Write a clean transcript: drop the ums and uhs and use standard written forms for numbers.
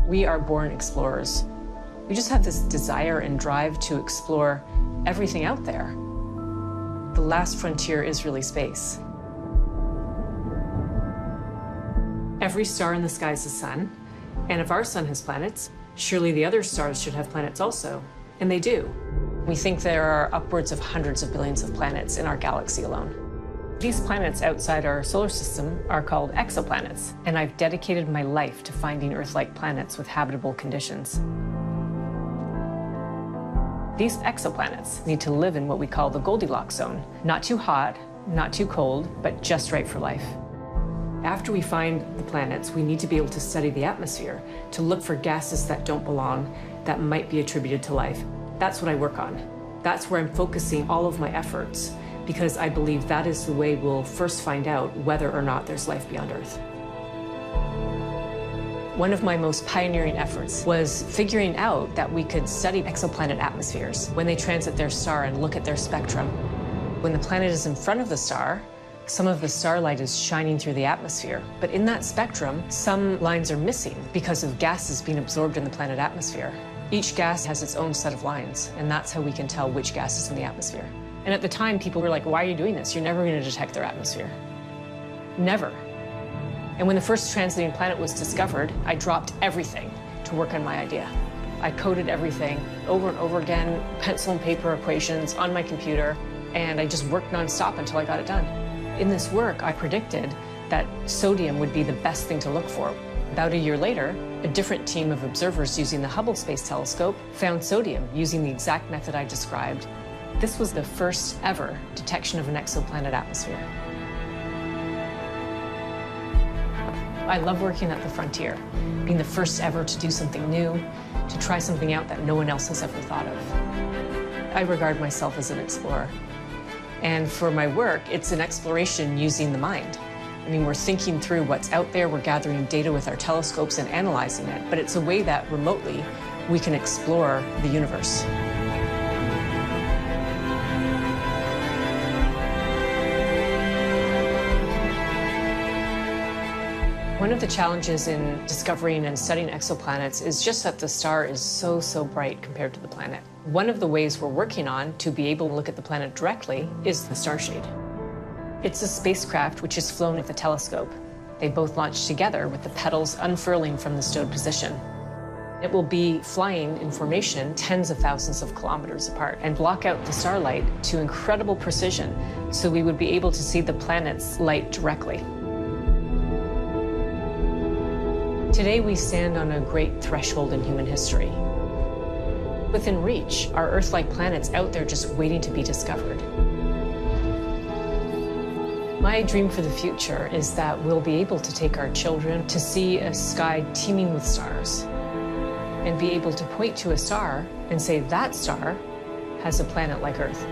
We are born explorers. We just have this desire and drive to explore everything out there. The last frontier is really space. Every star in the sky is a sun, and if our sun has planets, surely the other stars should have planets also, and they do. We think there are upwards of hundreds of billions of planets in our galaxy alone. These planets outside our solar system are called exoplanets, and I've dedicated my life to finding Earth-like planets with habitable conditions. These exoplanets need to live in what we call the Goldilocks zone. Not too hot, not too cold, but just right for life. After we find the planets, we need to be able to study the atmosphere to look for gases that don't belong, that might be attributed to life. That's what I work on. That's where I'm focusing all of my efforts, because I believe that is the way we'll first find out whether or not there's life beyond Earth. One of my most pioneering efforts was figuring out that we could study exoplanet atmospheres when they transit their star and look at their spectrum. When the planet is in front of the star, some of the starlight is shining through the atmosphere, but in that spectrum, some lines are missing because of gases being absorbed in the planet atmosphere. Each gas has its own set of lines, and that's how we can tell which gas is in the atmosphere. And at the time, people were like, why are you doing this? You're never going to detect their atmosphere. Never. And when the first transiting planet was discovered, I dropped everything to work on my idea. I coded everything over and over again, pencil and paper equations on my computer, and I just worked nonstop until I got it done. In this work, I predicted that sodium would be the best thing to look for. About a year later, a different team of observers using the Hubble Space Telescope found sodium using the exact method I described. This was the first ever detection of an exoplanet atmosphere. I love working at the frontier, being the first ever to do something new, to try something out that no one else has ever thought of. I regard myself as an explorer. And for my work, it's an exploration using the mind. I mean, we're thinking through what's out there, we're gathering data with our telescopes and analyzing it, but it's a way that remotely we can explore the universe. One of the challenges in discovering and studying exoplanets is just that the star is so bright compared to the planet. One of the ways we're working on to be able to look at the planet directly is the starshade. It's a spacecraft which is flown with a telescope. They both launch together with the petals unfurling from the stowed position. It will be flying in formation tens of thousands of kilometers apart and block out the starlight to incredible precision, so we would be able to see the planet's light directly. Today, we stand on a great threshold in human history. Within reach are Earth-like planets out there just waiting to be discovered. My dream for the future is that we'll be able to take our children to see a sky teeming with stars and be able to point to a star and say that star has a planet like Earth.